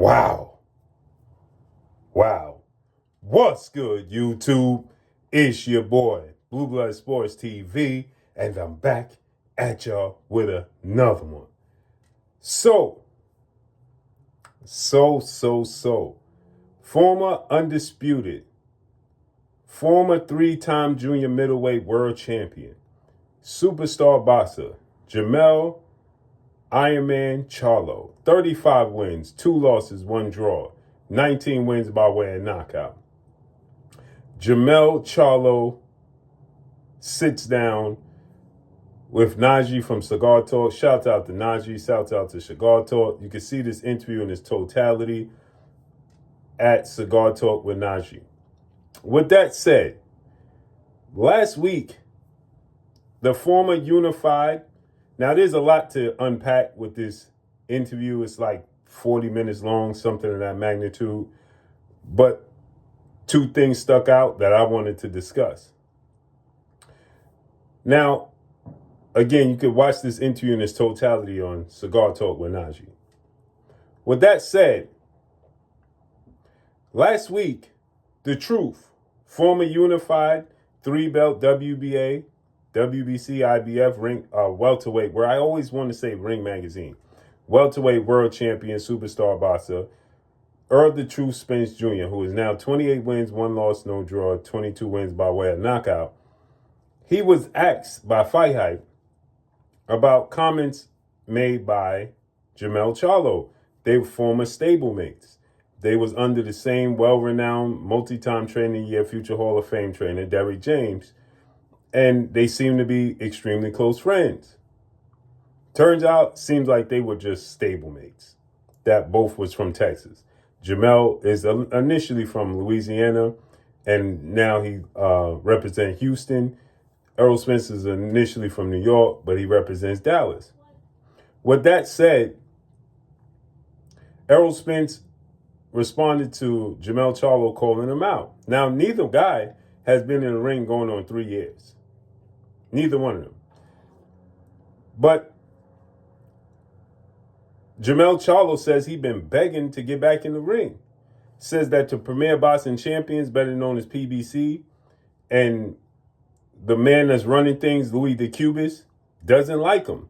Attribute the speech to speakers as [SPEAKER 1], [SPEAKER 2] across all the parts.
[SPEAKER 1] Wow. Wow. What's good, YouTube? It's your boy, Blue Blood Sports TV, and I'm back at y'all with another one. So. Former undisputed, former three-time junior middleweight world champion, superstar boxer, Jermell Ironman Charlo, 35 wins, 2 losses, 1 draw, 19 wins by way of knockout. Jermell Charlo sits down with Najee from Cigar Talk. Shout out to Najee, shout out to Cigar Talk. You can see this interview in its totality at Cigar Talk with Najee. With that said, last week, the former unified, now there's a lot to unpack with this interview. It's like 40 minutes long, something of that magnitude. But 2 things stuck out that I wanted to discuss. Now, again, you could watch this interview in its totality on Cigar Talk with Najee. With that said, last week, The Truth, former unified 3-belt WBA, WBC, IBF, ring, welterweight, where I always want to say Ring Magazine, welterweight world champion, superstar boxer, Errol The Truth Spence Jr., who is now 28 wins, 1 loss, no draw, 22 wins by way of knockout. He was asked by Fight Hype about comments made by Jermell Charlo. They were former stablemates. They was under the same well-renowned, multi-time training year, future Hall of Fame trainer, Derrick James. And they seem to be extremely close friends. Turns out, seems like they were just stablemates. That both was from Texas. Jermell is initially from Louisiana, and now he represents Houston. Errol Spence is initially from New York, but he represents Dallas. With that said, Errol Spence responded to Jermell Charlo calling him out. Now, neither guy has been in the ring going on 3 years. Neither one of them. But Jermell Charlo says he's been begging to get back in the ring. Says that the Premier Boxing Champions, better known as PBC, and the man that's running things, Louis the Cubist, doesn't like him.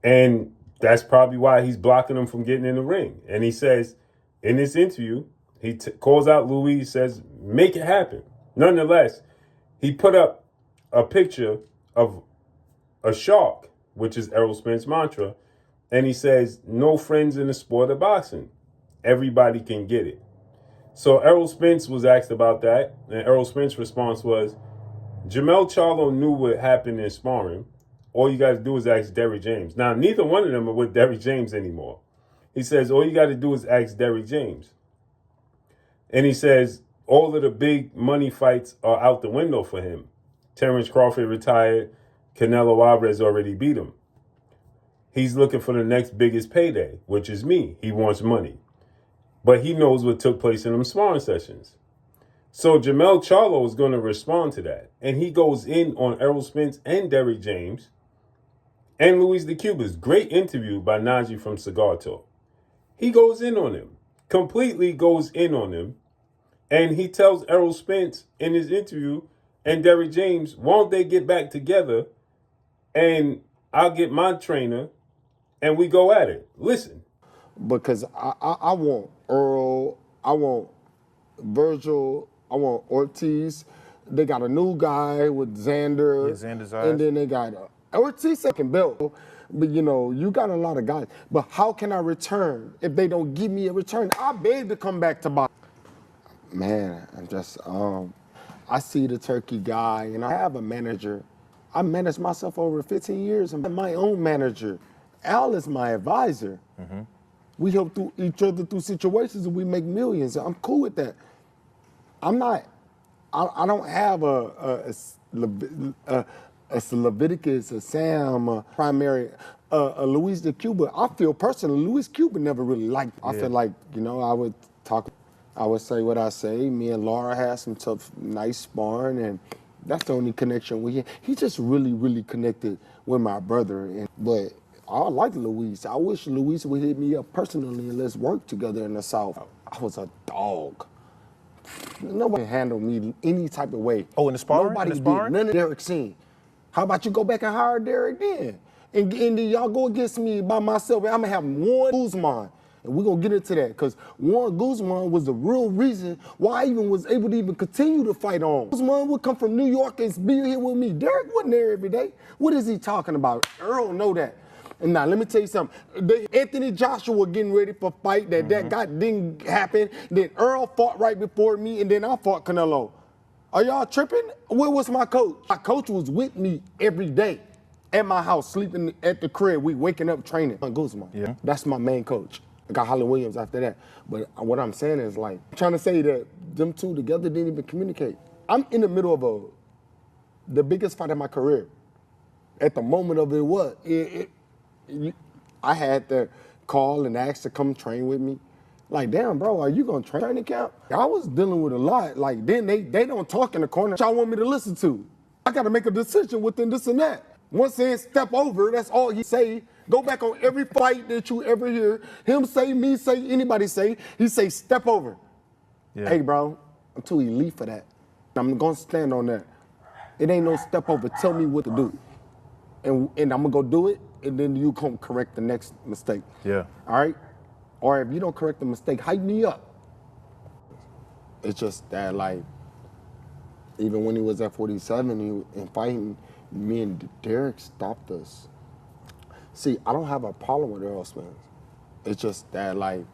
[SPEAKER 1] And that's probably why he's blocking him from getting in the ring. And he says, in this interview, he calls out Louis, says, make it happen. Nonetheless, he put up a picture of a shark, which is Errol Spence's mantra, and he says, no friends in the sport of boxing. Everybody can get it. So Errol Spence was asked about that, and Errol Spence's response was, Jermell Charlo knew what happened in sparring. All you got to do is ask Derrick James. Now, neither one of them are with Derrick James anymore. He says, all you got to do is ask Derrick James. And he says, all of the big money fights are out the window for him. Terrence Crawford retired. Canelo Alvarez already beat him. He's looking for the next biggest payday, which is me. He wants money. But he knows what took place in them sparring sessions. So Jermell Charlo is going to respond to that. And he goes in on Errol Spence and Derrick James and Louis the Cubist. Great interview by Najee from Cigar Talk. He goes in on him. Completely goes in on him. And he tells Errol Spence in his interview and Derrick James, won't they get back together and I'll get my trainer and we go at it. Listen.
[SPEAKER 2] Because I want Earl, I want Virgil, I want Ortiz. They got a new guy with Xander.
[SPEAKER 3] Yeah, Xander's
[SPEAKER 2] and then they got Ortiz second belt. But, you know, you got a lot of guys. But how can I return if they don't give me a return? I beg to come back to boxing. Man, I'm just, I see the turkey guy, and I have a manager. I managed myself over 15 years. I'm my own manager. Al is my advisor. Mm-hmm. We help through each other through situations, and we make millions. I'm cool with that. I'm not. I don't have a Leviticus, a Sam, a primary, a Luis de Cuba. I feel personally, Luis Cuba never really liked me. I feel like, you know, I would say what I say. Me and Laura had some tough, nice sparring, and that's the only connection we had. He just really, really connected with my brother. But I like Luis. I wish Luis would hit me up personally and let's work together in the South. I was a dog. Nobody handled me any type of way.
[SPEAKER 3] Oh, in the sparring?
[SPEAKER 2] Nobody
[SPEAKER 3] In the sparring?
[SPEAKER 2] did. None of Derrick seen. How about you go back and hire Derrick then? And then y'all go against me by myself. I'm going to have one Guzman. And we're going to get into that because Juan Guzman was the real reason why I even was able to even continue to fight on. Guzman would come from New York and be here with me. Derrick wasn't there every day. What is he talking about? Errol know that. And now, let me tell you something. Anthony Joshua getting ready for a fight that didn't happen. Then Errol fought right before me, and then I fought Canelo. Are y'all tripping? Where was my coach? My coach was with me every day at my house, sleeping at the crib. We waking up training. Guzman. Yeah. That's my main coach. I got Holly Williams after that. But what I'm saying is, like, I'm trying to say that them two together didn't even communicate. I'm in the middle of the biggest fight of my career. At the moment of it, I had to call and ask to come train with me. Like, damn, bro, are you gonna training camp? I was dealing with a lot. Like, then they don't talk in the corner. Y'all want me to listen to? I gotta make a decision within this and that. One saying step over, that's all he say. Go back on every fight that you ever hear. Him say, me say, anybody say, he say step over. Yeah. Hey, bro, I'm too elite for that. I'm gonna stand on that. It ain't no step over. Tell me what to do. And I'm gonna go do it, and then you come correct the next mistake. Yeah. All right? Or if you don't correct the mistake, hype me up. It's just that, like, even when he was at 47 and fighting, me and Derrick stopped us. See, I don't have a problem with Errol Spence. It's just that, like,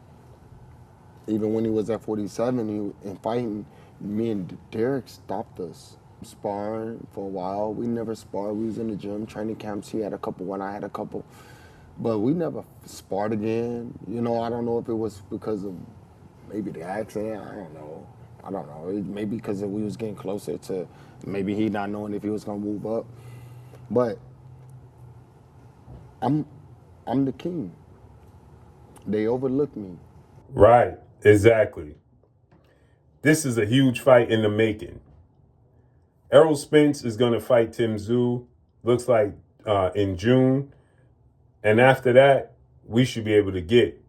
[SPEAKER 2] even when he was at 47 and fighting, me and Derrick stopped us. Sparring for a while. We never sparred. We was in the gym, training camps. He had a couple when I had a couple. But we never sparred again. You know, I don't know if it was because of maybe the accident. I don't know. Maybe because we was getting closer to maybe he not knowing if he was going to move up. But I'm the king. They overlooked me.
[SPEAKER 1] Right, exactly. This is a huge fight in the making. Errol Spence is going to fight Tim Tszyu, looks like in June. And after that, we should be able to get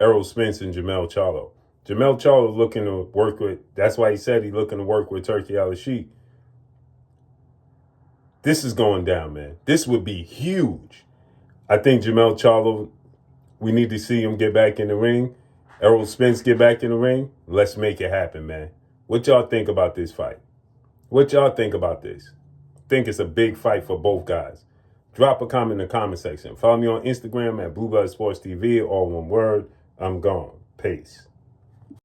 [SPEAKER 1] Errol Spence and Jermell Charlo. Jermell Charlo is looking to work with, that's why he said he's looking to work with Turki Al-Sheikh. This is going down, man. This would be huge. I think Jermell Charlo, we need to see him get back in the ring. Errol Spence get back in the ring. Let's make it happen, man. What y'all think about this fight? What y'all think about this? Think it's a big fight for both guys. Drop a comment in the comment section. Follow me on Instagram at Blue Blood Sports TV, all one word. I'm gone. Peace.